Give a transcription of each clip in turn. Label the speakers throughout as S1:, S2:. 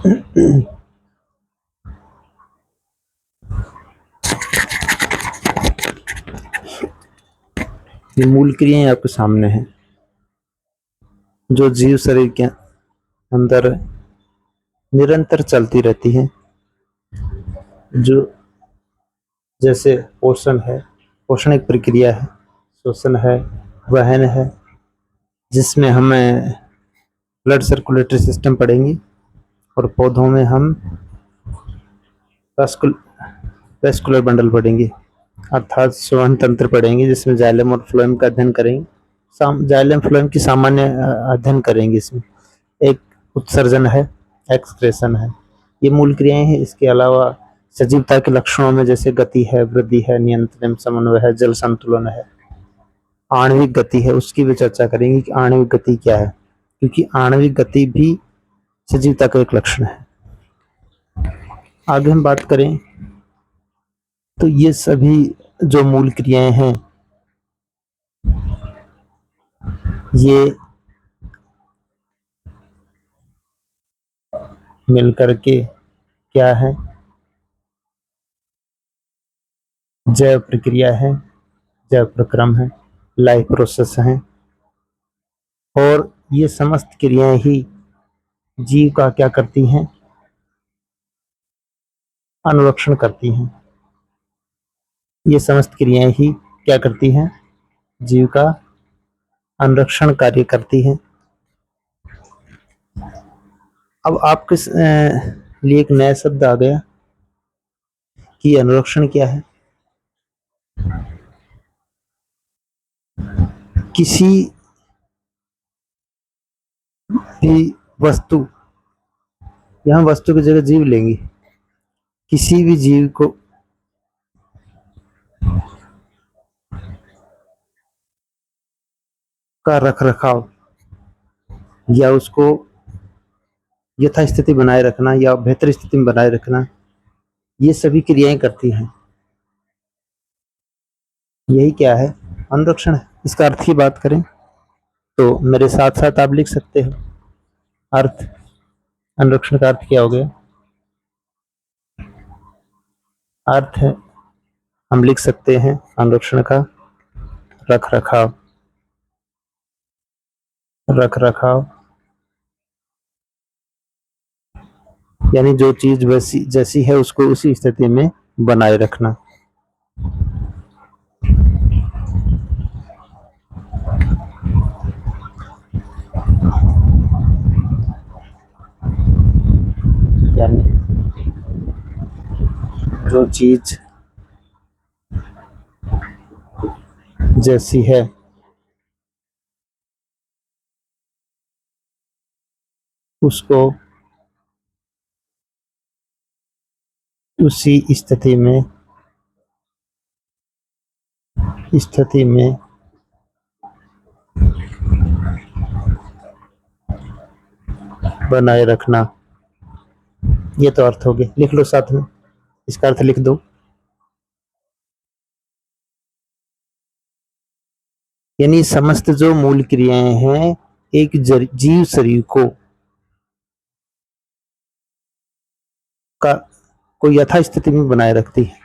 S1: ये मूल क्रियाएं आपके सामने हैं जो जीव शरीर के अंदर निरंतर चलती रहती हैं। जो जैसे पोषण है, पोषण एक प्रक्रिया है, श्वसन है, वहन है, जिसमें हमें ब्लड सर्कुलेटरी सिस्टम पढ़ेंगे, और पौधों में हम वेस्कुलर बंडल पढ़ेंगे, अर्थात श्वसन तंत्र पढ़ेंगे, जिसमें जाइलम और फ्लोएम का अध्ययन करेंगे। जाइलम फ्लोएम की सामान्य अध्ययन करेंगे। इसमें एक उत्सर्जन है, एक्सक्रेशन है, ये मूल क्रियाएं हैं। इसके अलावा सजीवता के लक्षणों में जैसे गति है, वृद्धि है, नियंत्रण, समन्वय है, जल संतुलन है, आणविक गति है, उसकी भी चर्चा करेंगे कि आणविक गति क्या है, क्योंकि आणविक गति भी सजीवता का एक लक्षण है। आगे हम बात करें तो ये सभी जो मूल क्रियाएं हैं, ये मिलकर के क्या है, जैव प्रक्रिया है, जैव प्रक्रम है, लाइफ प्रोसेस है। और ये समस्त क्रियाएं ही जीव का क्या करती हैं, अनुरक्षण करती हैं। ये समस्त क्रियाएं ही क्या करती हैं, जीव का अनुरक्षण कार्य करती हैं। अब आपके लिए एक नया शब्द आ गया कि अनुरक्षण क्या है। किसी भी वस्तु, यहां वस्तु की जगह जीव लेंगे, किसी भी जीव को का रख रखाव या उसको यथास्थिति बनाए रखना या बेहतर स्थिति में बनाए रखना, ये सभी क्रियाएं करती हैं। यही क्या है, अनुरक्षण है। इसका अर्थ की बात करें तो मेरे साथ साथ आप लिख सकते हो। अर्थ, अनुरक्षण का अर्थ क्या हो गया, अर्थ है, हम लिख सकते हैं अनुरक्षण का रख रखाव, रख रखाव यानी जो चीज वैसी जैसी है उसको उसी स्थिति में बनाए रखना। यानी जो चीज जैसी है उसको उसी स्थिति में बनाए रखना। ये तो अर्थ हो गया, लिख लो साथ में, इसका अर्थ लिख दो। यानी समस्त जो मूल क्रियाएं हैं एक जीव शरीर को यथास्थिति में बनाए रखती है।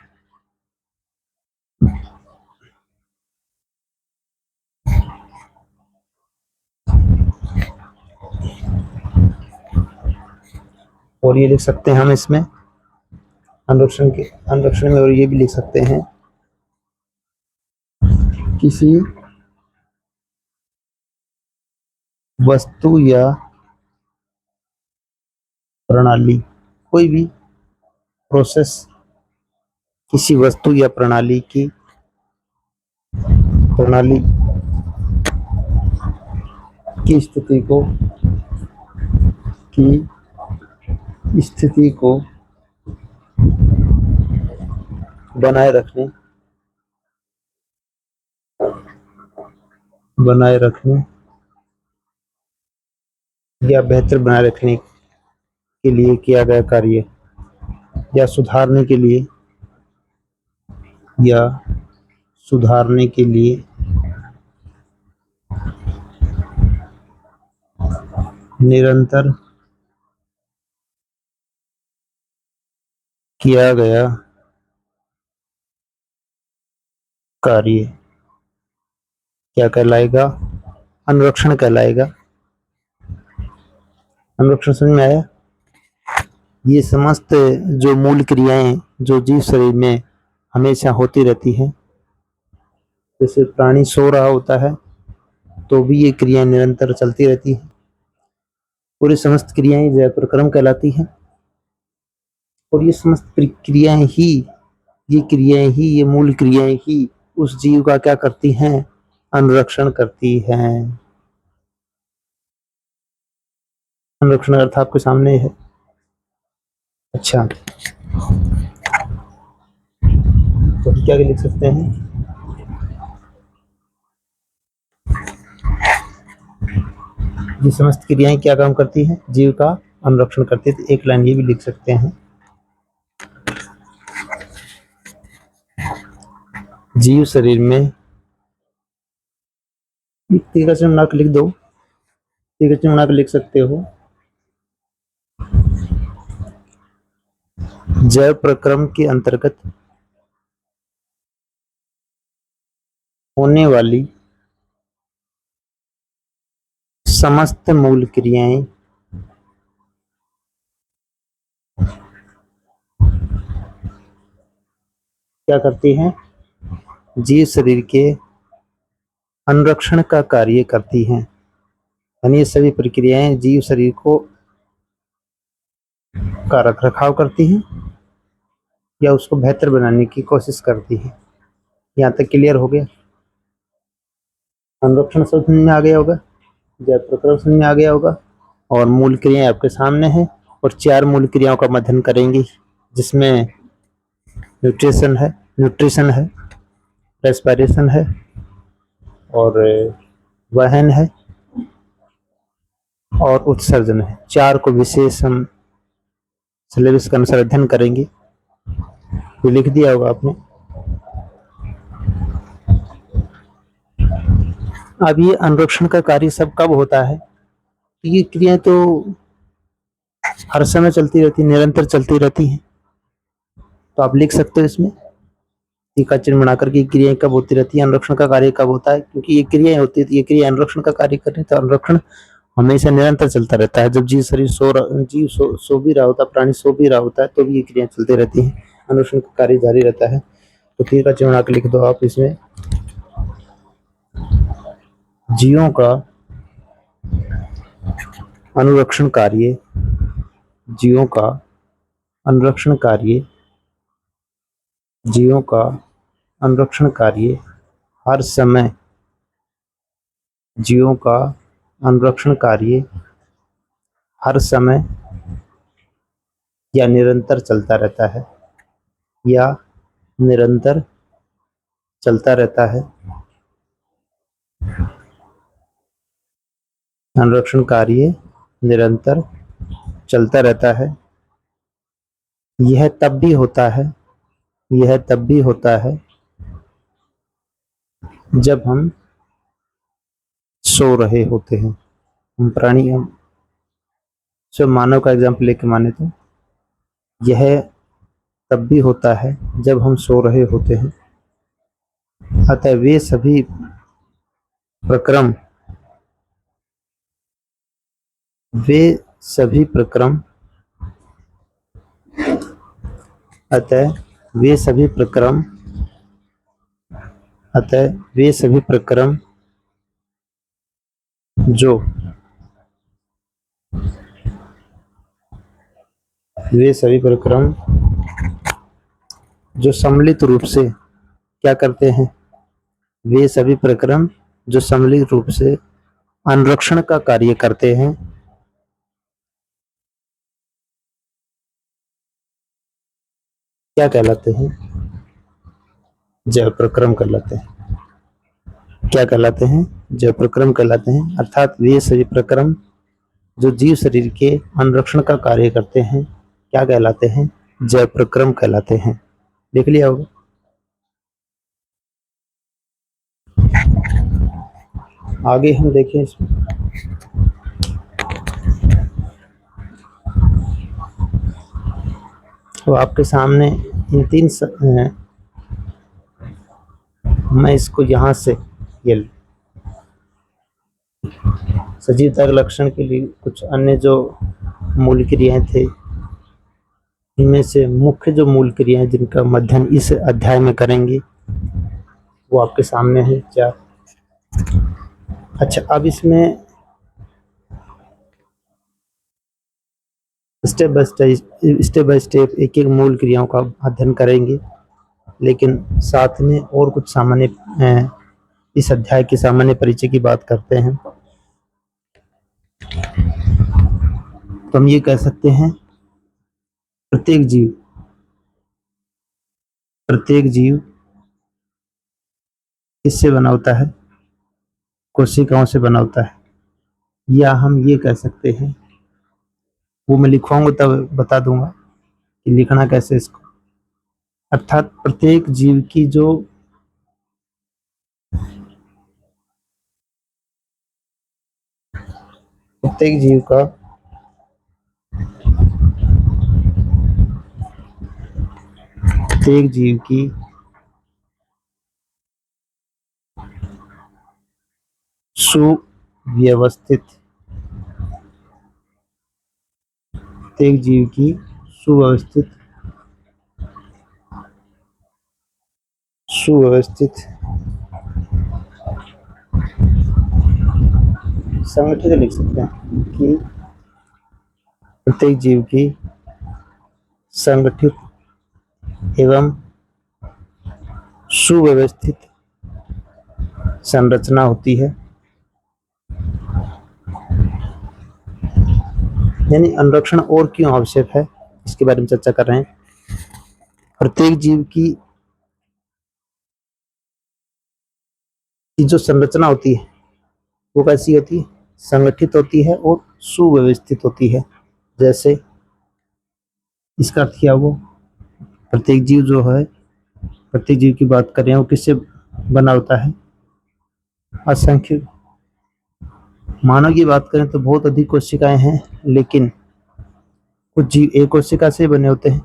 S1: और ये लिख सकते हैं हम इसमें अनुरक्षण में, और ये भी लिख सकते हैं किसी वस्तु या प्रणाली, कोई भी प्रोसेस किसी वस्तु या प्रणाली की स्थिति को बनाए रखने या बेहतर बनाए रखने के लिए किया गया कार्य, या सुधारने के लिए निरंतर किया गया कार्य क्या कहलाएगा? अनुरक्षण कहलाएगा। अनुरक्षण समझ में आया? ये समस्त जो मूल क्रियाएं जो जीव शरीर में हमेशा होती रहती हैं, जैसे प्राणी सो रहा होता है तो भी ये क्रियाएं निरंतर चलती रहती हैं। पूरी समस्त क्रियाएं जय प्रक्रम कहलाती हैं। और ये समस्त क्रियाएं ही ये मूल क्रियाएं ही उस जीव का क्या करती हैं? अनुरक्षण करती हैं। अनुरक्षण अर्थ आपके सामने है। अच्छा, तो क्या लिख सकते हैं? ये समस्त क्रियाएं क्या काम करती हैं? जीव का अनुरक्षण करती है। तो एक लाइन ये भी लिख सकते हैं, जीव शरीर में तीव्र नाक लिख दो, तीव्र नाक लिख सकते हो। जैव प्रक्रम के अंतर्गत होने वाली समस्त मूल क्रियाएं क्या करती हैं? जीव शरीर के अनुरक्षण का कार्य करती हैं। यानी ये सभी प्रक्रियाएं जीव शरीर को का रख रखाव करती हैं या उसको बेहतर बनाने की कोशिश करती हैं। यहाँ तक क्लियर हो गया? अनुरक्षण समझ में आ गया होगा, जैव प्रक्रम समझ में आ गया होगा, और मूल क्रियाएं आपके सामने हैं। और 4 मूल क्रियाओं का अध्ययन करेंगे, जिसमें न्यूट्रिशन है, रेस्पिरेशन है, और वहन है, और उत्सर्जन है। 4 को विशेष हम सिलेबस के अनुसार अध्ययन करेंगे। ये लिख दिया होगा आपने। अब ये अनुरक्षण का कार्य सब कब होता है? ये क्रियाएं तो हर समय चलती रहती, निरंतर चलती रहती हैं। तो आप लिख सकते हो इसमें टीका चिन्ह बनाकर के क्रियाएं कब होती रहती है, अनुरक्षण का कार्य कब होता है। क्योंकि ये क्रियाएं होती है, ये क्रिया अनुरक्षण का कार्य कर रही है, तो अनुरक्षण हमेशा निरंतर चलता रहता है। जब जीव शरीर सो भी रहा होता है, प्राणी सो भी रहा होता है, तो भी ये क्रियाएं चलती रहती हैं, अनुरक्षण का कार्य जारी रहता है। तो टीका चिन्ह बनाकर लिख दो आप इसमें, जीवों का अनुरक्षण कार्य, जीवों का अनुरक्षण कार्य, जीवों का अनुरक्षण कार्य हर समय, जीवों का अनुरक्षण कार्य हर समय या निरंतर चलता रहता है, या निरंतर चलता रहता है। अनुरक्षण कार्य निरंतर चलता रहता है। यह तब भी होता है, यह तब भी होता है जब हम सो रहे होते हैं। हम प्राणी, हम सिर्फ मानव का एग्जाम्पल लेके माने तो यह तब भी होता है जब हम सो रहे होते हैं। अतः वे सभी प्रक्रम, वे सभी प्रक्रम, अतः वे सभी प्रक्रम, अतः वे सभी प्रक्रम जो, वे सभी प्रक्रम जो सम्मिलित रूप से क्या करते हैं? वे सभी प्रक्रम जो सम्मिलित रूप से अनुरक्षण का कार्य करते हैं, क्या कहलाते हैं? जैव प्रक्रम कहलाते हैं। क्या कहलाते हैं? जैव प्रक्रम कहलाते हैं। अर्थात वे सभी प्रक्रम जो जीव शरीर के अनुरक्षण का कार्य करते हैं क्या कहलाते हैं? जैव प्रक्रम कहलाते हैं। देख लिया होगा। आगे हम देखें इसमें, तो आपके सामने इन तीन मैं इसको यहाँ से ये सजीवता के लक्षण के लिए कुछ अन्य जो मूल क्रियाएं थे, इनमें से मुख्य जो मूल क्रियाएं जिनका अध्ययन इस अध्याय में करेंगे वो आपके सामने है चार। अच्छा, अब इसमें स्टेप बाय स्टेप एक एक मूल क्रियाओं का अध्ययन करेंगे, लेकिन साथ में और कुछ सामान्य इस अध्याय के सामान्य परिचय की बात करते हैं। तो हम ये कह सकते हैं प्रत्येक जीव किससे बना होता है? कोशिकाओं से बना होता है। या हम ये कह सकते हैं, वो मैं लिखवाऊंगा तब बता दूंगा कि लिखना कैसे इसको। अर्थात प्रत्येक जीव की जो प्रत्येक जीव का प्रत्येक जीव की सुव्यवस्थित प्रत्येक जीव की सुव्यवस्थित संगठित लिख सकते हैं कि प्रत्येक जीव की संगठित एवं सुव्यवस्थित संरचना होती है। यानी अनुरक्षण और क्यों आवश्यक है, इसके बारे में चर्चा कर रहे हैं। प्रत्येक जीव की जो संरचना होती है वो कैसी होती है? संगठित होती है और सुव्यवस्थित होती है। जैसे इसका अर्थ क्या हुआ? प्रत्येक जीव जो है, प्रत्येक जीव की बात कर रहे हैं, वो किससे बना होता है? असंख्य। मानव की बात करें तो बहुत अधिक कोशिकाएं हैं, लेकिन कुछ जीव एक कोशिका से बने होते हैं।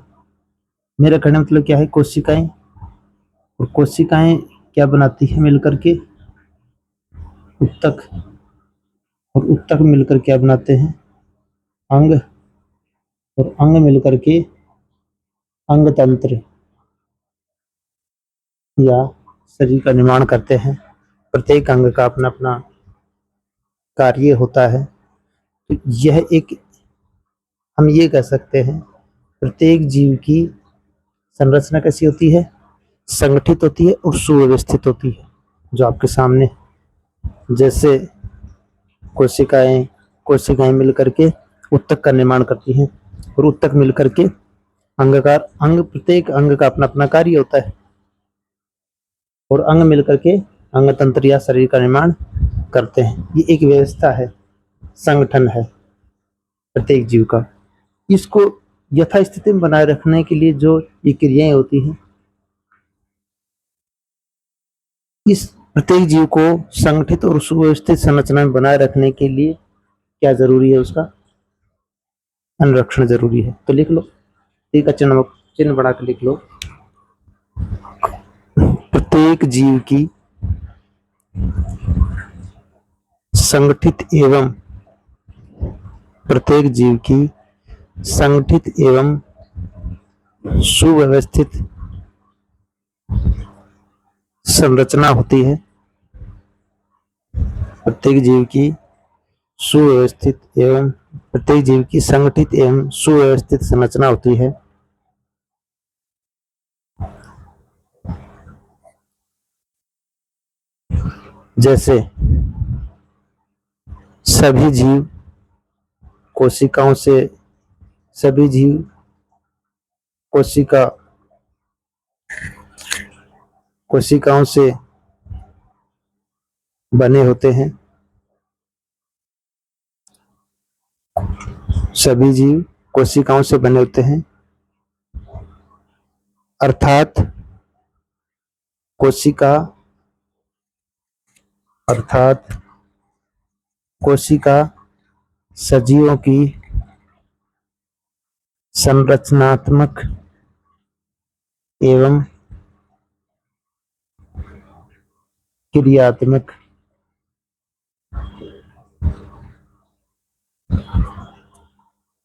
S1: मेरा कहने मतलब क्या है, कोशिकाएं, और कोशिकाएं क्या बनाती है मिलकर के? उत्तक। और उत्तक मिलकर क्या बनाते हैं? अंग। और अंग मिलकर के अंग तंत्र या शरीर का निर्माण करते हैं। प्रत्येक अंग का अपना अपना कार्य होता है। तो यह एक, हम ये कह सकते हैं, प्रत्येक जीव की संरचना कैसी होती है? संगठित होती है और सुव्यवस्थित होती है, जो आपके सामने। जैसे कोशिकाएं मिलकर के उत्तक का निर्माण करती हैं, और उत्तक मिलकर के प्रत्येक अंग का अपना अपना कार्य होता है, और अंग मिलकर के अंग तंत्र या शरीर का निर्माण करते हैं। ये एक व्यवस्था है, संगठन है प्रत्येक जीव का। इसको यथास्थिति में बनाए रखने के लिए जो ये क्रियाएं होती हैं, इस प्रत्येक जीव को संगठित और सुव्यवस्थित संरचना में बनाए रखने के लिए क्या जरूरी है? उसका अनुरक्षण जरूरी है। तो लिख लो, ठीक है, चिन्ह बना के लिख लो। प्रत्येक जीव की संगठित एवं प्रत्येक जीव की संगठित एवं सुव्यवस्थित संरचना होती है। प्रत्येक जीव की सुव्यवस्थित एवं प्रत्येक जीव की संगठित एवं सुव्यवस्थित संरचना होती है। जैसे सभी जीव कोशिकाओं से सभी जीव कोशिकाओं से बने होते हैं। सभी जीव कोशिकाओं से बने होते हैं, अर्थात कोशिका सजीवों की संरचनात्मक एवं क्रियात्मक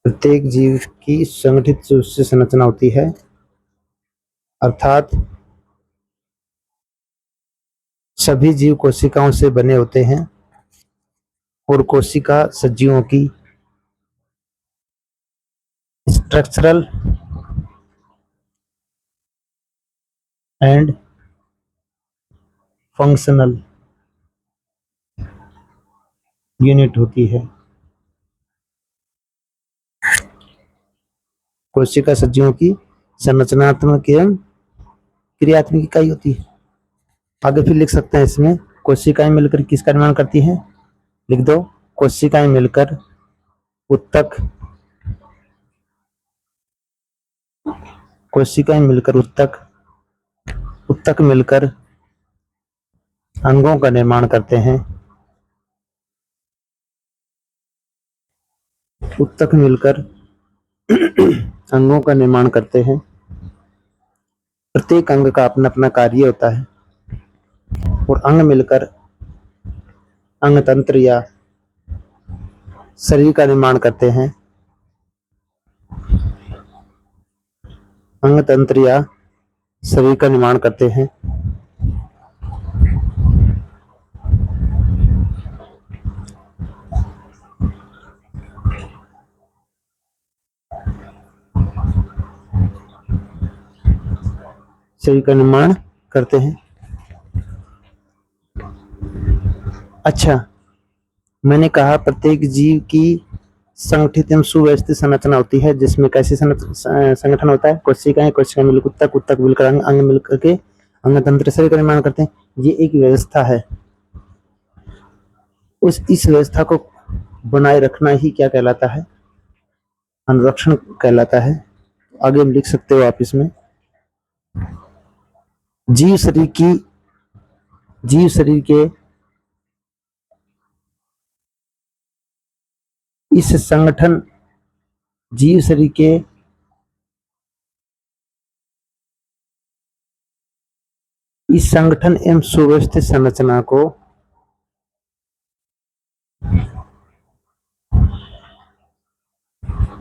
S1: प्रत्येक जीव की संगठित रूप से संरचना होती है, अर्थात सभी जीव कोशिकाओं से बने होते हैं और कोशिका सजीवों की स्ट्रक्चरल एंड फंक्शनल यूनिट होती है। कोशिका सजीवों की संरचनात्मक एवं क्रियात्मक इकाई होती है। आगे फिर लिख सकते हैं इसमें, कोशिकाएं मिलकर किसका निर्माण करती हैं? लिख दो, कोशिकाएं मिलकर उत्तक, कोशिकाएं मिलकर उत्तक, उत्तक मिलकर अंगों का निर्माण करते हैं, उत्तक मिलकर अंगों का निर्माण करते हैं। प्रत्येक अंग का अपना अपना कार्य होता है और अंग मिलकर अंग तंत्र या शरीर का निर्माण करते हैं। अंग तंत्र या शरीर का निर्माण करते हैं। शरीर का निर्माण करते हैं। अच्छा, मैंने कहा प्रत्येक जीव की संगठित एवं सुव्यवस्थित संरचना होती है, जिसमें कैसे संगठन होता है? कोशिकाएं, कोशिकाएं मिलकर उत्तक, उत्तक मिलकर अंग, अंग मिलकर के अंग तंत्र शरीर का निर्माण करते हैं। ये एक व्यवस्था है। इस व्यवस्था को बनाए रखना ही क्या कहलाता है? अनुरक्षण कहलाता है। आगे हम लिख सकते हो आप इसमें, जीव शरीर के इस संगठन, जीव शरीर के इस संगठन एवं सुव्यवस्थित संरचना को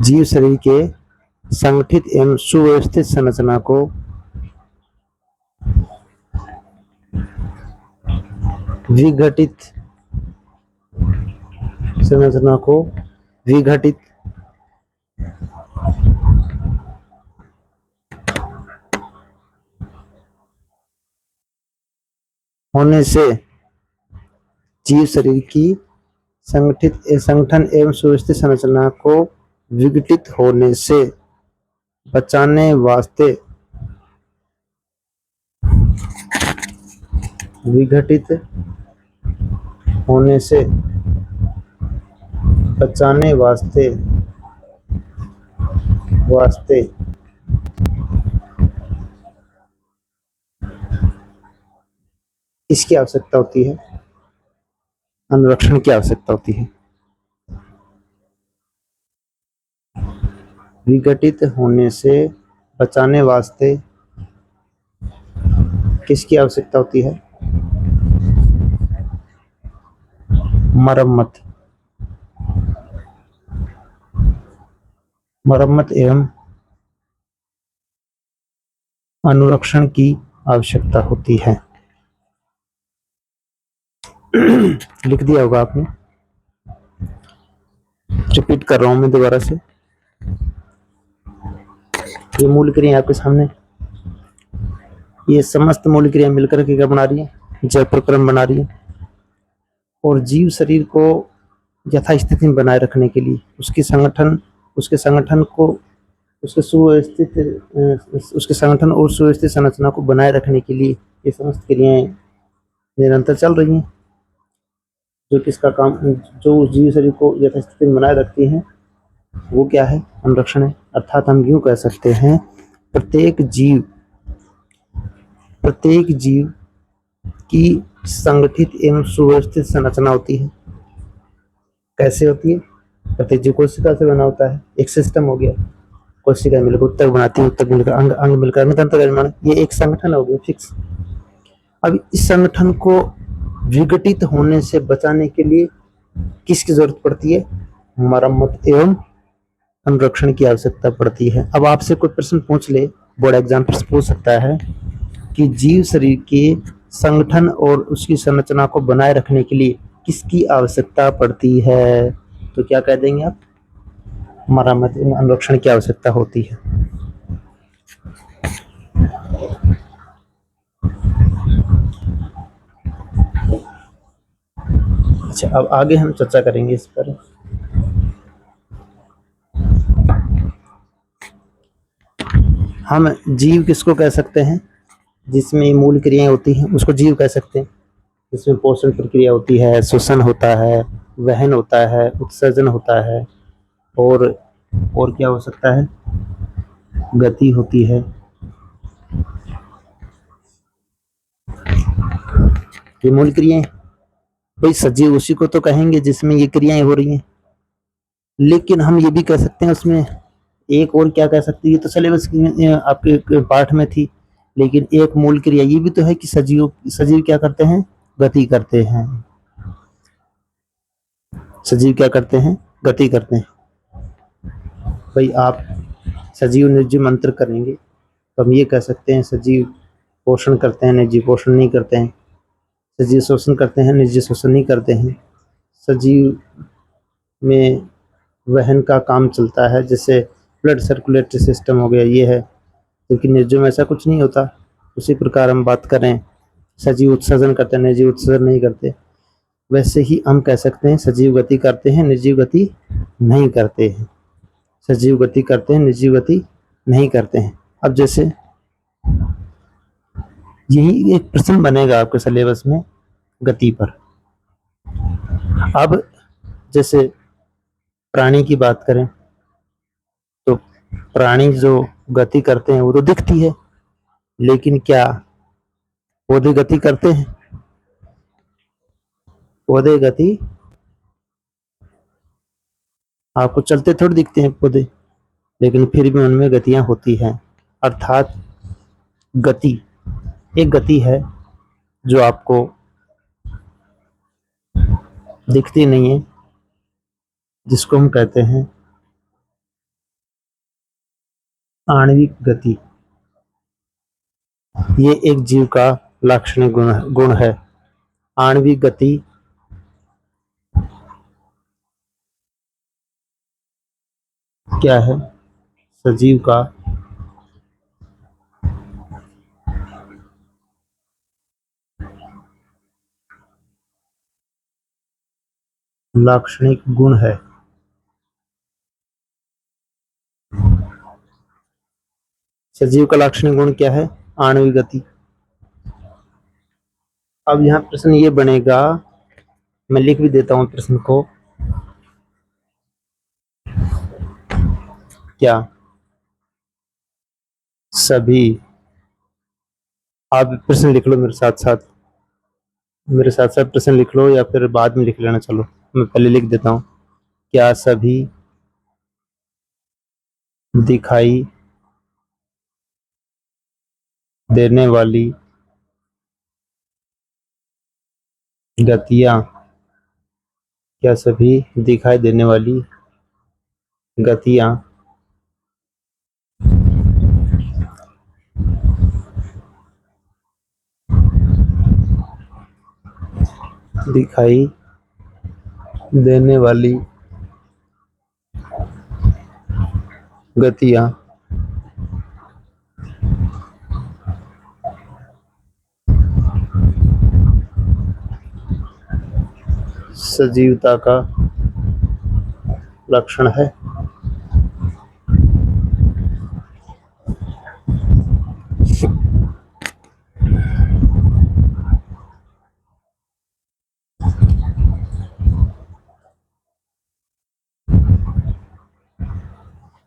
S1: जीव शरीर के संगठित एवं सुव्यवस्थित संरचना को विघटित संरचना को विघटित होने से, जीव शरीर की संगठन एवं सुव्यवस्थित संरचना को विघटित होने से बचाने वास्ते, विघटित होने से बचाने वास्ते इसकी आवश्यकता होती है, अनुरक्षण की आवश्यकता होती है। विघटित होने से बचाने वास्ते किसकी आवश्यकता होती है? मरम्मत एवं अनुरक्षण की आवश्यकता होती है। लिख दिया होगा आपने, रिपीट कर रहा हूं मैं दोबारा से। ये मूल क्रिया आपके सामने, ये समस्त मूल क्रिया मिलकर के क्या बना रही है? जड़ प्रक्रम बना रही है। और जीव शरीर को यथास्थिति में बनाए रखने के लिए उसके संगठन और सुव्यवस्थित संरचना को बनाए रखने के लिए ये समस्त क्रियाएं निरंतर चल रही हैं, जो किसका काम, जो जीव शरीर को यथास्थिति में बनाए रखती हैं, वो क्या है? अनुरक्षण है। अर्थात हम यूं कह सकते हैं, प्रत्येक जीव की संगठित एवं सुव्यवस्थित संरचना होती है। कैसे होती है? प्रत्येक जीव कोशिका से बना होता है, एक सिस्टम हो गया। कोशिका मिलकर उत्तक बनाती है, उत्तक मिलकर अंग, अंग मिलकर अंग तंत्र का निर्माण, ये एक संगठन हो गया फिक्स। अब इस संगठन को विघटित होने से बचाने के लिए किसकी जरूरत पड़ती है? मरम्मत एवं संरक्षण की आवश्यकता पड़ती है। अब आपसे कोई प्रश्न पूछ ले, बोर्ड एग्जाम पूछ सकता है कि जीव शरीर के संगठन और उसकी संरचना को बनाए रखने के लिए किसकी आवश्यकता पड़ती है? तो क्या कह देंगे आप? मरम्मत एवं अनुरक्षण की आवश्यकता होती है। अच्छा, अब आगे हम चर्चा करेंगे इस पर। हम जीव किसको कह सकते हैं? जिसमें मूल क्रियाएं होती हैं उसको जीव कह सकते हैं। जिसमें पोषण प्रक्रिया होती है, श्वसन होता है, वहन होता है, उत्सर्जन होता है, और क्या हो सकता है? गति होती है। ये मूल क्रियाएं, भाई सजीव उसी को तो कहेंगे जिसमें ये क्रियाएं हो रही हैं। लेकिन हम ये भी कह सकते हैं उसमें एक और क्या कह सकते हैं, ये तो सिलेबस आपके पाठ में थी, लेकिन एक मूल क्रिया ये भी तो है कि सजीव क्या करते हैं? गति करते हैं। सजीव क्या करते हैं? गति करते हैं। भाई आप सजीव निर्जीव मंत्र करेंगे तो हम ये कह सकते हैं सजीव पोषण करते हैं, निर्जीव पोषण नहीं करते हैं। सजीव शोषण करते हैं, निर्जीव शोषण नहीं करते हैं। सजीव में वहन का काम चलता है, जैसे ब्लड सर्कुलेटरी सिस्टम हो गया, ये है, लेकिन निर्जीव में ऐसा कुछ नहीं होता। उसी प्रकार हम बात करें सजीव उत्सर्जन करते हैं, निर्जीव उत्सर्जन नहीं करते। वैसे ही हम कह सकते हैं सजीव गति करते हैं, निर्जीव गति नहीं करते हैं। सजीव गति करते हैं, निर्जीव गति नहीं करते हैं। अब जैसे यही एक प्रश्न बनेगा आपके सिलेबस में गति पर। अब जैसे प्राणी की बात करें तो प्राणी जो गति करते हैं वो तो दिखती है, लेकिन क्या पौधे गति करते हैं? पौधे गति आपको चलते थोड़ी दिखते हैं पौधे, लेकिन फिर भी उनमें गतियां होती हैं। अर्थात गति एक गति है जो आपको दिखती नहीं है, जिसको हम कहते हैं आणविक गति। ये एक जीव का लाक्षणिक गुण है। आणविक गति क्या है? सजीव का लाक्षणिक गुण है। सजीव का लाक्षणिक गुण क्या है? आणविक गति। अब यहाँ प्रश्न ये बनेगा, मैं लिख भी देता हूं प्रश्न को, क्या सभी, आप प्रश्न लिख लो मेरे साथ साथ, प्रश्न लिख लो या फिर बाद में लिख लेना, चलो मैं पहले लिख देता हूँ। क्या सभी दिखाई देने वाली गतियां, क्या सभी दिखाई देने वाली गतियां दिखाई देने वाली गतियां सजीवता का लक्षण है?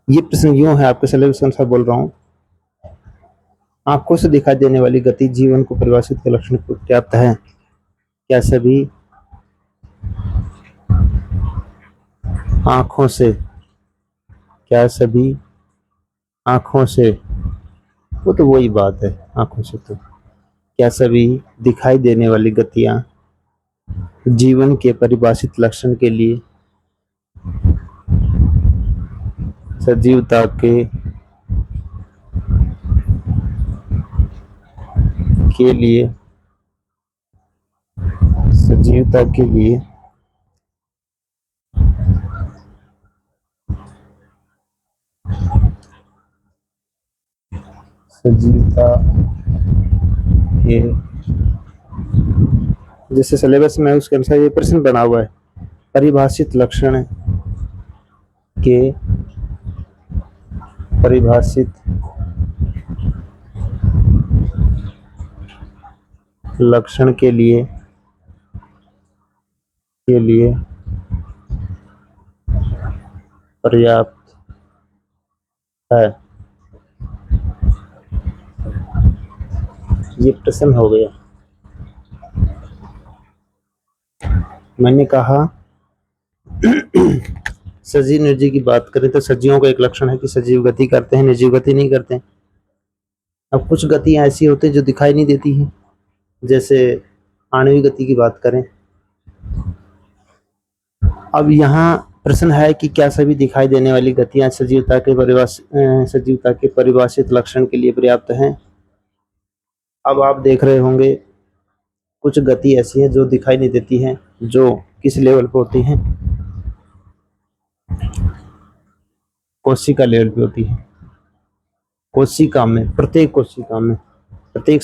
S1: ये प्रश्न यूं है, आपके सिलेबस के अनुसार बोल रहा हूं। आंखों से दिखाई देने वाली गति जीवन को परिभाषित के लक्षण पर्याप्त है। क्या सभी आंखों से, क्या सभी आँखों से, वो तो वही बात है, आँखों से तो क्या सभी दिखाई देने वाली गतियाँ जीवन के परिभाषित लक्षण के लिए सजीवता के लिए सजीवता के लिए सजीवता के, जैसे सिलेबस में उसके अनुसार ये प्रश्न बना हुआ है, परिभाषित लक्षण के परिभाषित लक्षण के लिए पर्याप्त है। ये प्रश्न हो गया। मैंने कहा सजीव निर्जीव की बात करें तो सजीवों का एक लक्षण है कि सजीव गति करते हैं, निर्जीव गति नहीं करते हैं। अब कुछ गतियां ऐसी होती हैं जो दिखाई नहीं देती हैं, जैसे आणविक गति की बात करें। अब यहाँ प्रश्न है कि क्या सभी दिखाई देने वाली गतियां सजीवता के परिभाषित लक्षण के लिए पर्याप्त हैं। अब आप देख रहे होंगे कुछ गति ऐसी है जो दिखाई नहीं देती हैं, जो किस लेवल पर होती हैं, कोशिका लेवल पे होती है। कोशिका में, प्रत्येक सजीव कोशिका में, प्रत्येक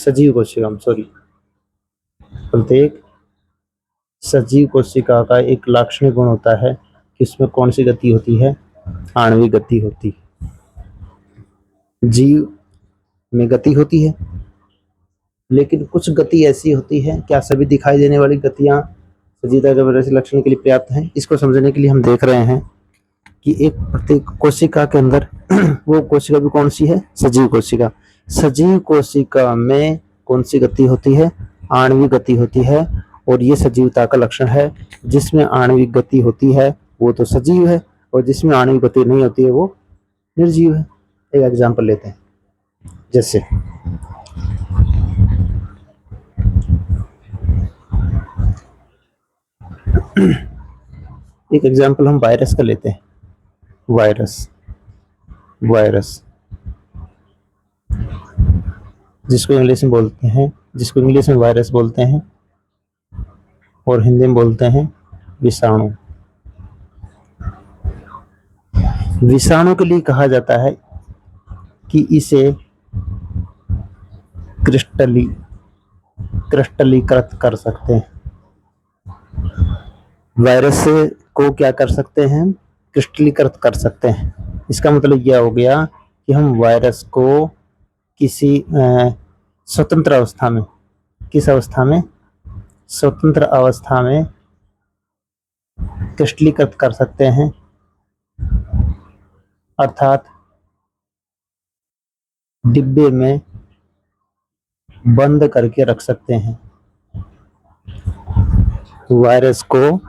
S1: सजीव कोशिका का एक लाक्षणिक गुण होता है कि उसमें कौन सी गति होती है, आणविक गति होती है। जीव में गति होती है, लेकिन कुछ गति ऐसी होती है, क्या सभी दिखाई देने वाली गतियां सजीवता के लक्षण के लिए पर्याप्त हैं। इसको समझने के लिए हम देख रहे हैं कि एक प्रत्येक कोशिका के अंदर वो कोशिका भी कौन सी है, सजीव कोशिका। सजीव कोशिका में कौन सी गति होती है, आणविक गति होती है, और ये सजीवता का लक्षण है। जिसमें आणविक गति होती है वो तो सजीव है, और जिसमें आणविक गति नहीं होती है वो निर्जीव है। एक एग्जांपल लेते हैं, जैसे एक एग्जांपल हम वायरस का लेते हैं। वायरस जिसको इंग्लिश में वायरस बोलते हैं और हिंदी में बोलते हैं विषाणु। विषाणु के लिए कहा जाता है कि इसे क्रिस्टलीकृत कर सकते हैं। वायरस को क्या कर सकते हैं, क्रिस्टलीकृत कर सकते हैं। इसका मतलब यह हो गया कि हम वायरस को किसी स्वतंत्र अवस्था में, किस अवस्था में, स्वतंत्र अवस्था में क्रिस्टलीकृत कर सकते हैं, अर्थात डिब्बे में बंद करके रख सकते हैं। वायरस को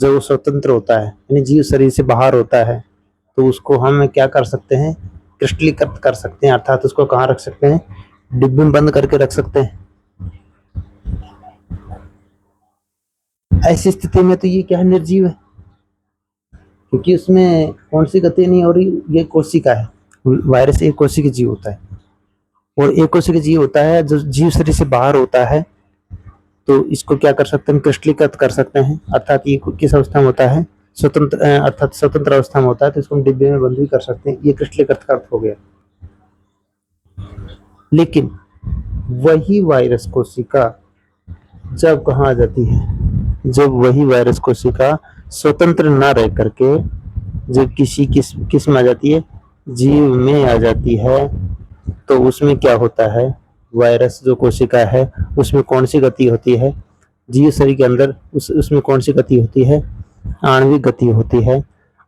S1: जब स्वतंत्र होता है, यानी जीव शरीर से बाहर होता है, तो उसको हम क्या कर सकते हैं, क्रिस्टलीकृत कर सकते हैं, अर्थात उसको कहाँ रख सकते हैं, डिब्बे में बंद करके रख सकते हैं। ऐसी स्थिति में तो ये क्या है, निर्जीव है, क्योंकि उसमें कौन सी गति नहीं हो रही। ये कोशिका है, वायरस एक कोशिका जीव होता है, और एक कोशिका जीव होता है जो जीव शरीर से बाहर होता है, तो इसको क्या कर सकते हैं, क्रिस्टलीकृत कर सकते हैं। अर्थात ये किस अवस्था में होता है, अर्थात स्वतंत्र अवस्था में होता है, तो इसको हम डिब्बे में बंद भी कर सकते हैं। ये क्रिस्टलीकृत का अर्थ हो गया। लेकिन वही वायरस कोशिका जब कहाँ आ जाती है, जब वही वायरस कोशिका स्वतंत्र न रह करके जब किस में आ जाती है, जीव में आ जाती है, तो उसमें क्या होता है, वायरस जो कोशिका है उसमें कौन सी गति होती है, जीव शरीर के अंदर उसमें कौन सी गति होती है, आणविक गति होती है।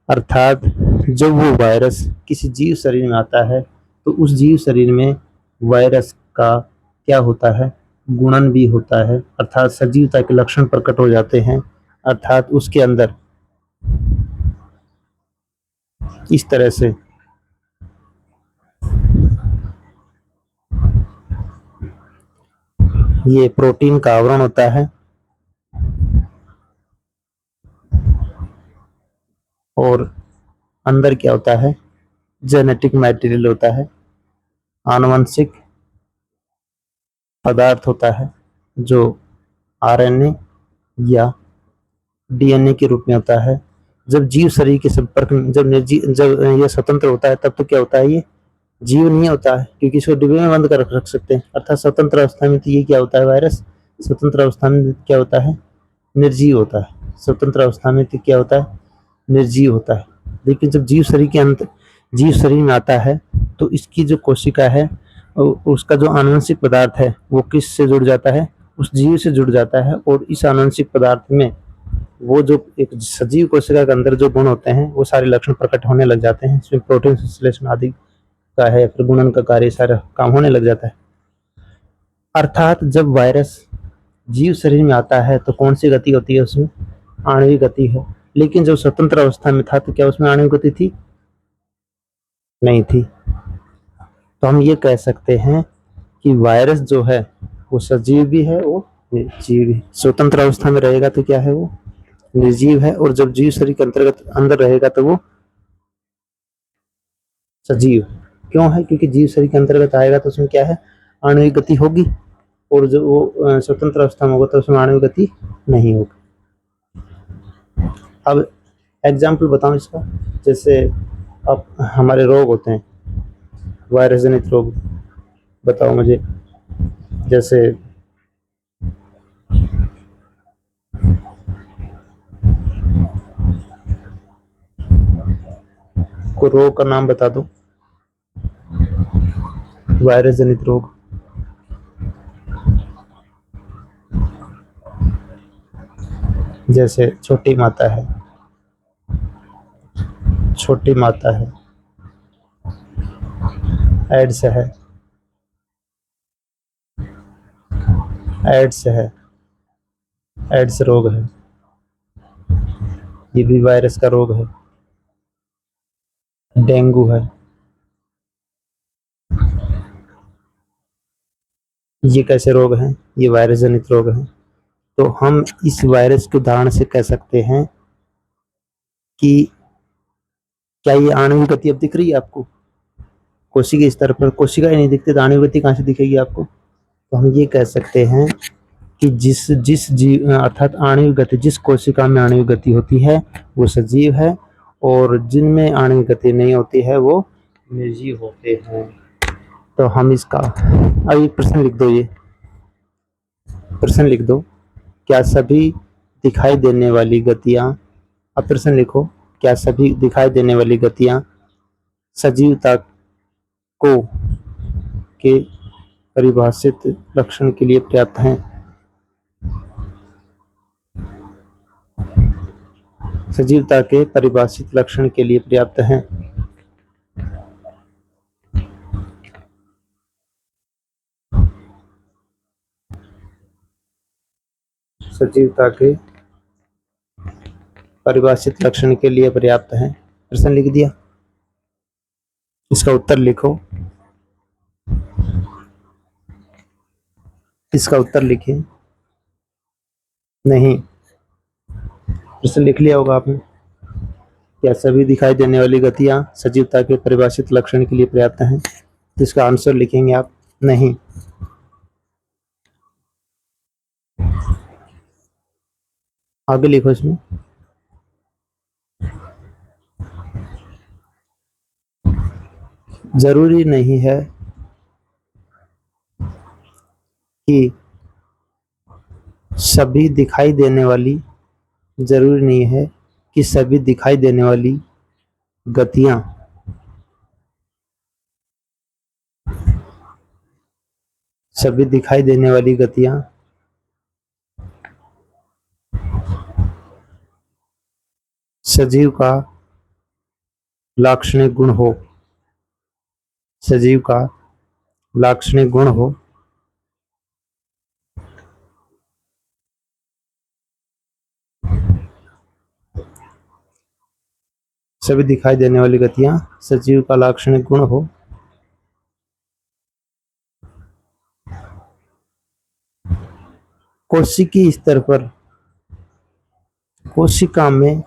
S1: अर्थात जब वो वायरस किसी जीव शरीर में आता है, तो उस जीव शरीर में वायरस का क्या होता है, गुणन भी होता है, अर्थात सजीवता के लक्षण प्रकट हो जाते हैं। अर्थात उसके अंदर इस तरह से ये प्रोटीन का आवरण होता है और अंदर क्या होता है, जेनेटिक मटेरियल होता है, आनुवंशिक पदार्थ होता है जो आरएनए या डीएनए के रूप में होता है। जब जीव शरीर के संपर्क में जब यह स्वतंत्र होता है तब तो क्या होता है, ये जीव नहीं होता है, क्योंकि इसको डिब्बे में बंद कर रख सकते हैं। अर्थात स्वतंत्र अवस्था में तो ये क्या होता है, वायरस स्वतंत्र अवस्था में क्या होता है, निर्जीव होता है। स्वतंत्र अवस्था में तो क्या होता है, निर्जीव होता है। लेकिन जब जीव शरीर में आता है तो इसकी जो कोशिका है उसका जो आनुवंशिक पदार्थ है वो किस से जुड़ जाता है, उस जीव से जुड़ जाता है। और इस आनुवंशिक पदार्थ में वो जो एक सजीव कोशिका के अंदर जो गुण होते हैं वो सारे लक्षण प्रकट होने लग जाते हैं। इसमें प्रोटीन संश्लेषण आदि का है, फिर गुणन का कार्य सारा काम होने लग जाता है। अर्थात जब वायरस जीव शरीर में आता है तो कौन सी गति होती है, उसमें आणविक गति है। लेकिन जब स्वतंत्र अवस्था में था तो क्या उसमें आणविक गति थी, नहीं थी। तो हम ये कह सकते हैं कि वायरस जो है वो सजीव भी है, वो निर्जीव भी। स्वतंत्र अवस्था में रहेगा तो क्या है, वो निर्जीव है, और जब जीव शरीर के अंतर्गत अंदर रहेगा तो वो सजीव। क्यों है, क्योंकि जीव शरीर के अंतर्गत आएगा तो उसमें क्या है, आणविक गति होगी, और जो वो स्वतंत्र अवस्था में होगा तो उसमें आणविक गति नहीं होगी। अब एग्जाम्पल बताऊं इसका, जैसे अब हमारे रोग होते हैं, वायरस जनित रोग बताओ मुझे। जैसे को रोग का नाम बता दो, वायरस जनित रोग। जैसे छोटी माता है, छोटी माता है, एड्स है, एड्स है, एड्स रोग है, ये भी वायरस का रोग है। डेंगू है, ये कैसे रोग हैं, ये वायरस जनित रोग हैं। तो हम इस वायरस के उदाहरण से कह सकते हैं कि क्या ये आणविक गति अब दिख रही है आपको, कोशिका स्तर पर कोशिका ही नहीं दिखती तो आणविक गति कहाँ से दिखेगी आपको। तो हम ये कह सकते हैं कि जिस जिस जीव अर्थात आणविक गति, जिस कोशिका में आणविक गति होती है वो सजीव है, और जिनमें आणविक गति नहीं होती है वो निर्जीव होते हैं। तो हम इसका अब एक प्रश्न लिख दो, ये प्रश्न लिख दो, क्या सभी दिखाई देने वाली गतियां, अब प्रश्न लिखो, क्या सभी दिखाई देने वाली गतियां सजीवता को के परिभाषित लक्षण के लिए पर्याप्त हैं। सजीवता के परिभाषित लक्षण के लिए पर्याप्त हैं। सजीवता के परिभाषित लक्षण के लिए पर्याप्त हैं। प्रश्न लिख दिया, इसका उत्तर लिखो, इसका उत्तर लिखिए। नहीं, प्रश्न लिख लिया होगा आपने, क्या सभी दिखाई देने वाली गतियां सजीवता के परिभाषित लक्षण के लिए पर्याप्त हैं, तो इसका आंसर लिखेंगे आप नहीं। आगे लिखो इसमें, जरूरी नहीं है कि सभी दिखाई देने वाली, जरूरी नहीं है कि सभी दिखाई देने वाली गतियां सभी दिखाई देने वाली गतियां सजीव का लाक्षणिक गुण हो, सजीव का लाक्षणिक गुण हो। सभी दिखाई देने वाली गतियां सजीव का लाक्षणिक गुण हो। कोशिकीय स्तर पर कोशिका में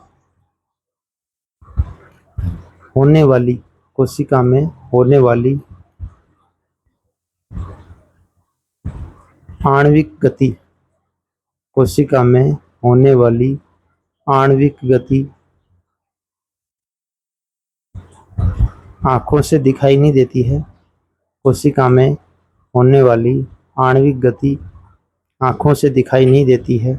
S1: होने वाली कोशिका में होने वाली आणविक गति, कोशिका में होने वाली आणविक गति आंखों से दिखाई नहीं देती है। कोशिका में होने वाली आणविक गति आंखों से दिखाई नहीं देती है।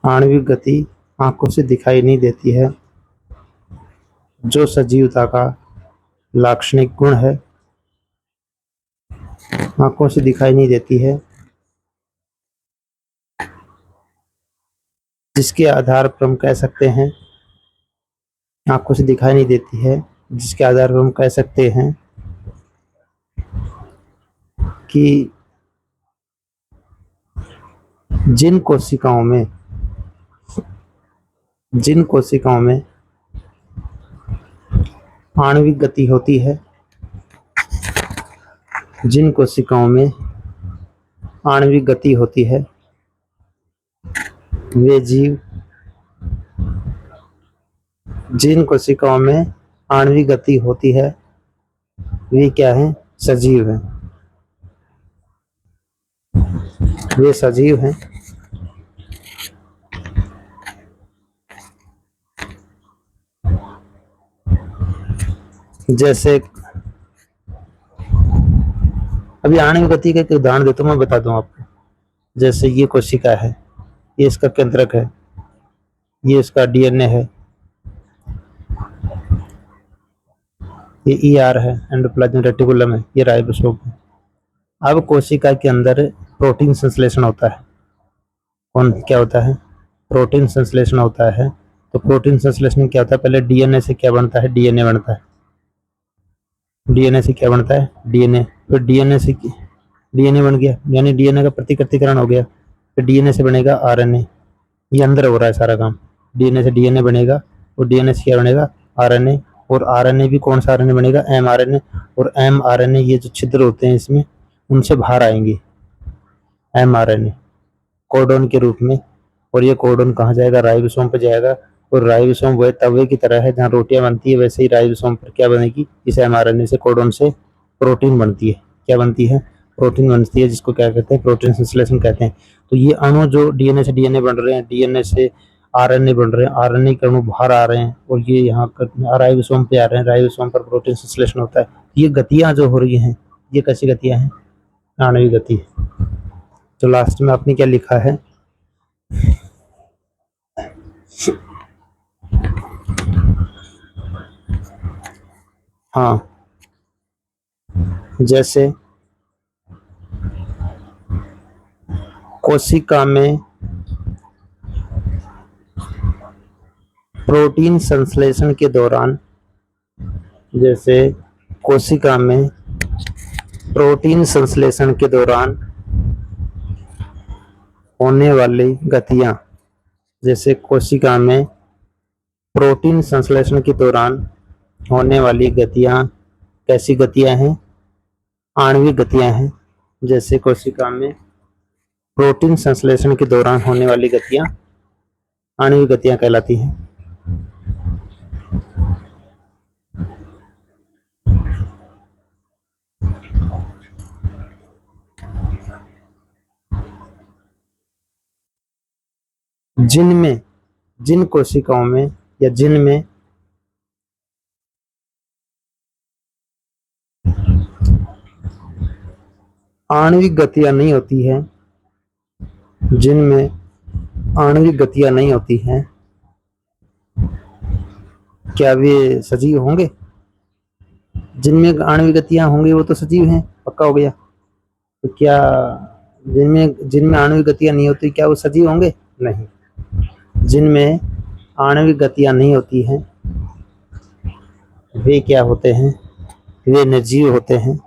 S1: आणविक गति आंखों से दिखाई नहीं देती है, जो सजीवता का लाक्षणिक गुण है। आंखों से दिखाई नहीं देती है, जिसके आधार पर हम कह सकते हैं, आंखों से दिखाई नहीं देती है, जिसके आधार पर हम कह सकते हैं कि जिन कोशिकाओं में आणविक गति होती है, जिन कोशिकाओं में आणविक गति होती है, वे जीव, जिन कोशिकाओं में आणविक गति होती है, वे क्या हैं? सजीव हैं। वे सजीव हैं। जैसे अभी आणविक गति का एक उदाहरण देता हूं, मैं बता दूं आपको। जैसे ये कोशिका है, ये इसका केंद्रक है, ये इसका डीएनए है, ये ईआर है, एंडोप्लाज्मिक रेटिकुलम है, ये राइबोसोम है। अब कोशिका के अंदर प्रोटीन संश्लेषण होता है। क्या होता है? प्रोटीन संश्लेषण होता है। तो प्रोटीन संश्लेषण क्या होता है? पहले डीएनए से क्या बनता है? डीएनए बनता है। डीएनए से क्या बनता है? डीएनए। फिर डीएनए बन गया, यानी डीएनए का प्रतिकृतिकरण हो गया। फिर डीएनए से बनेगा आरएनए। ये अंदर हो रहा है सारा काम। डीएनए से डीएनए बनेगा और डीएनए से क्या बनेगा? आरएनए। और आरएनए भी कौन सा आरएनए बनेगा? एमआरएनए। और एमआरएनए ये जो छिद्र होते हैं इसमें, उनसे बाहर आएंगे एमआरएनए कोडोन के रूप में। और ये कोडोन कहाँ जाएगा? राइबोसोम पर जाएगा। और राइबोसोम वह तवे की तरह है, जहाँ रोटियां बनती है, वैसे ही राइबोसोम पर क्या बनेगी? इस एमआरएनए से, कोडोन से प्रोटीन बनती है। क्या बनती है? प्रोटीन बनती है, जिसको क्या कहते हैं? प्रोटीन संश्लेषण कहते हैं। तो ये अणु जो डीएनए से डीएनए बन रहे हैं, डीएनए से आरएनए बन रहे हैं, आरएनए के अणु बाहर आ रहे हैं और ये यहाँ राइबोसोम पे आ रहे हैं, राइबोसोम पर प्रोटीन संश्लेषण होता है। ये गतियां जो हो रही हैं, ये कैसी गतियां हैं? आणविक गति। तो लास्ट में आपने क्या लिखा है? हाँ, जैसे कोशिका में प्रोटीन संश्लेषण के दौरान, जैसे कोशिका में प्रोटीन संश्लेषण के दौरान होने वाली गतियां, जैसे कोशिका में प्रोटीन संश्लेषण के दौरान होने वाली गतियां कैसी गतियां हैं? आणविक गतियां हैं। जैसे कोशिका में प्रोटीन संश्लेषण के दौरान होने वाली गतियां आणविक गतियां कहलाती हैं। जिन कोशिकाओं में या जिनमें आणविक गतियां नहीं होती है, जिनमें आणविक गतियां नहीं होती हैं, क्या वे सजीव होंगे? जिनमें आणविक गतियां होंगी वो तो सजीव हैं, पक्का हो गया। तो क्या जिनमें आणविक गतियां नहीं होती, क्या वो सजीव होंगे? नहीं। जिनमें आणविक गतियां नहीं होती हैं, वे क्या होते हैं? वे निर्जीव होते हैं।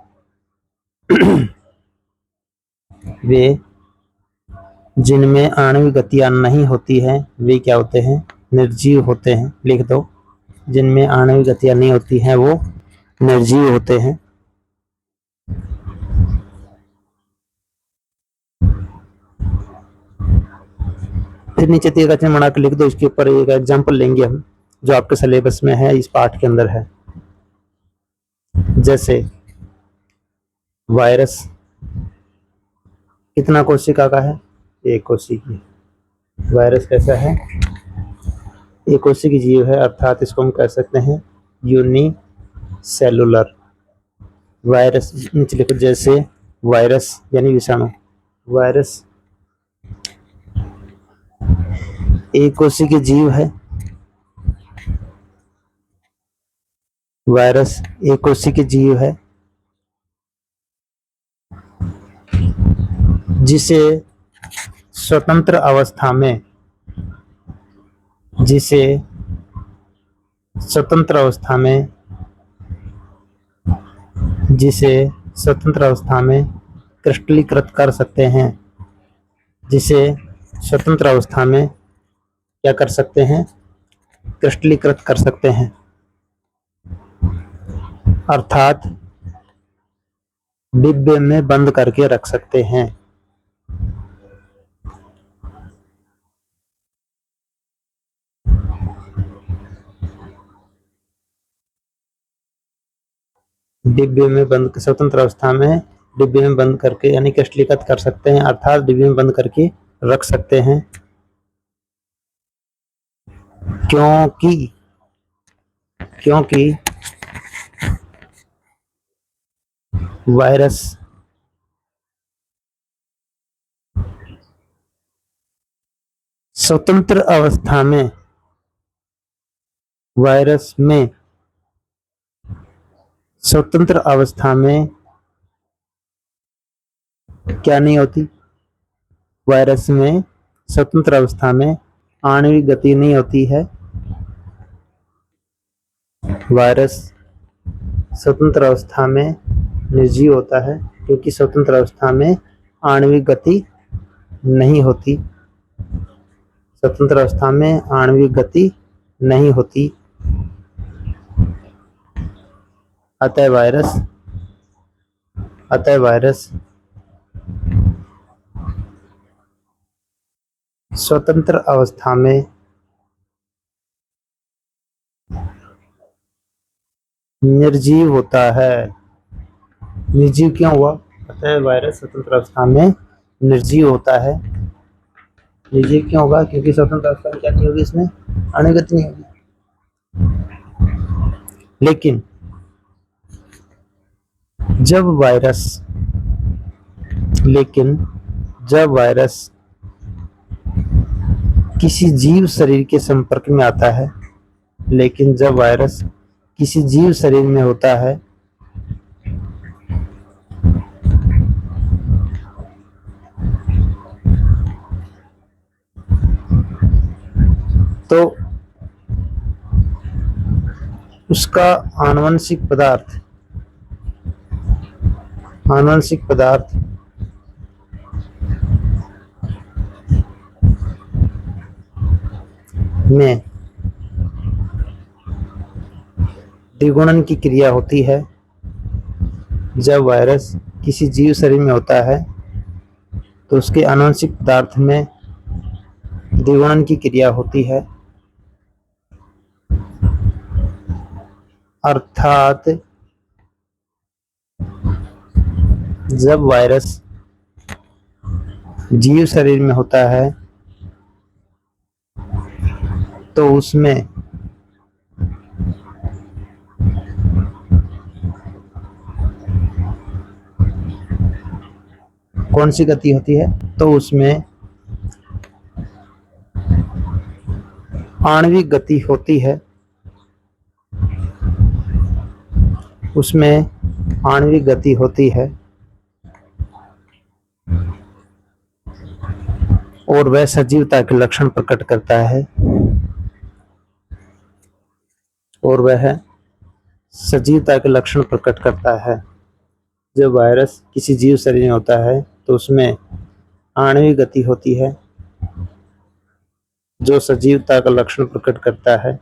S1: वे जिनमें आणविक गतियां नहीं होती हैं, वे क्या होते हैं? निर्जीव होते हैं। लिख दो, जिनमें आणविक गतियां नहीं होती हैं वो निर्जीव होते हैं। फिर नीचे तीर का चिन्ह बना के लिख दो, इसके ऊपर एक एग्जाम्पल लेंगे हम जो आपके सिलेबस में है, इस पाठ के अंदर है। जैसे वायरस कितना कोशिका का है? एक कोशिकी। वायरस कैसा है? एक कोशिकीय जीव है, अर्थात इसको हम कह सकते हैं यूनिसेलुलर। वायरस नीचे लिखो, जैसे वायरस यानी विषाणु। वायरस एक कोशिकीय जीव है। वायरस एक कोशिकीय जीव है जिसे स्वतंत्र अवस्था में क्रिस्टलीकृत कर सकते हैं। जिसे स्वतंत्र अवस्था में क्या कर सकते हैं? क्रिस्टलीकृत कर सकते हैं, अर्थात डिब्बे में बंद करके रख सकते हैं। डिब्बे में बंद, स्वतंत्र अवस्था में डिब्बे में बंद करके यानी क्रिस्टलीकृत कर सकते हैं, अर्थात डिब्बे में बंद करके रख सकते हैं। क्योंकि वायरस स्वतंत्र अवस्था में क्या नहीं होती? वायरस में स्वतंत्र अवस्था में आणविक गति नहीं होती है। वायरस स्वतंत्र अवस्था में निर्जीव होता है क्योंकि स्वतंत्र अवस्था में आणविक गति नहीं होती। स्वतंत्र अवस्था में आणविक गति नहीं होती। अतः वायरस स्वतंत्र अवस्था में निर्जीव होता है। निर्जीव क्यों हुआ? अतः वायरस स्वतंत्र अवस्था में निर्जीव होता है। निर्जीव क्यों होगा? क्योंकि स्वतंत्र अवस्था में क्या नहीं होगी? इसमें आणविक गति नहीं होगी। लेकिन जब वायरस किसी जीव शरीर के संपर्क में आता है, लेकिन जब वायरस किसी जीव शरीर में होता है तो उसका आनुवंशिक पदार्थ में द्विगुणन की क्रिया होती है। जब वायरस किसी जीव शरीर में होता है तो उसके आनुवंशिक पदार्थ में द्विगुणन की क्रिया होती है, अर्थात जब वायरस जीव शरीर में होता है तो उसमें कौन सी गति होती है? तो उसमें आणविक गति होती है। और वह सजीवता के लक्षण प्रकट करता है। जब वायरस किसी जीव शरीर में होता है तो उसमें आणविक गति होती है जो सजीवता का लक्षण प्रकट करता है।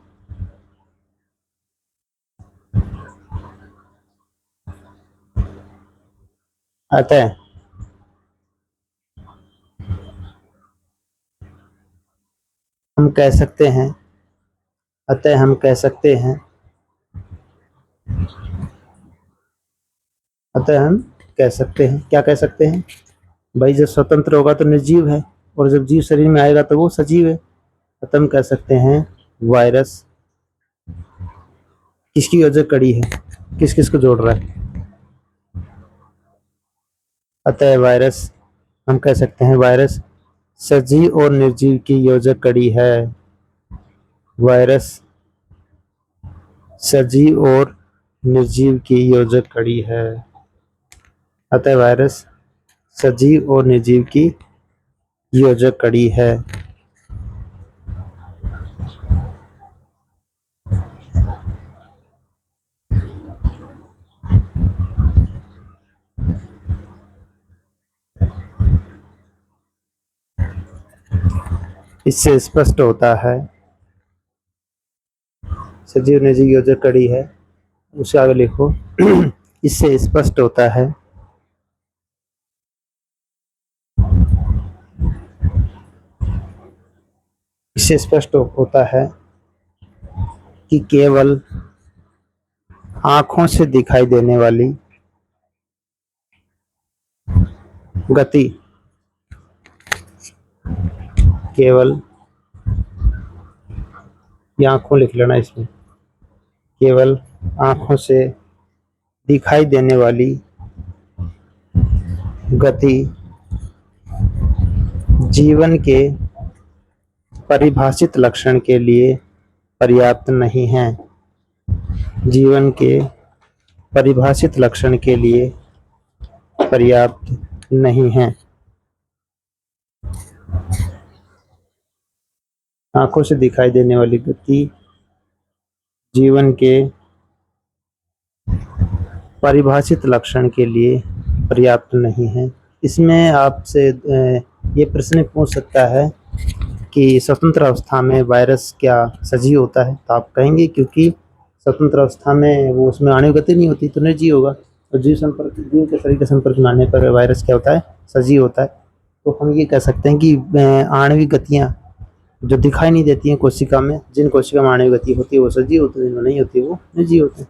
S1: अतः हम कह सकते हैं अतः हम कह सकते हैं अतः हम कह सकते हैं क्या कह सकते हैं भाई, जब स्वतंत्र होगा तो निर्जीव है, और जब जीव शरीर में आएगा तो वो सजीव है। अतः हम कह सकते हैं वायरस किसकी योजक कड़ी है, किस किस को जोड़ रहा है। अतः वायरस, हम कह सकते हैं वायरस सजीव और निर्जीव की योजक कड़ी है। वायरस सजीव और निर्जीव की योजक कड़ी है। अतः वायरस सजीव और निर्जीव की योजक कड़ी है। इससे स्पष्ट होता है, सजीव निर्जीव योजक कड़ी है, उसे आगे लिखो। इससे स्पष्ट होता है इससे स्पष्ट होता है कि केवल आंखों से दिखाई देने वाली गति, केवल, ये आंखों लिख लेना इसमें, केवल आंखों से दिखाई देने वाली गति जीवन के परिभाषित लक्षण के लिए पर्याप्त नहीं है। जीवन के परिभाषित लक्षण के लिए पर्याप्त नहीं है। आंखों से दिखाई देने वाली गति जीवन के परिभाषित लक्षण के लिए पर्याप्त नहीं है। इसमें आपसे ये प्रश्न पूछ सकता है कि स्वतंत्र अवस्था में वायरस क्या सजीव होता है, तो आप कहेंगे क्योंकि स्वतंत्र अवस्था में वो उसमें आणविक गति नहीं होती तो निर्जीव होगा, और जीव के शरीर के संपर्क में आने पर वायरस क्या होता है, सजीव होता है। तो हम ये कह सकते हैं कि आणविक गतियाँ जो दिखाई नहीं देती हैं कोशिका में, जिन कोशिका में आणविक गति होती है वो सजीव होती है, जिनमें नहीं होती वो निर्जीव होते हैं।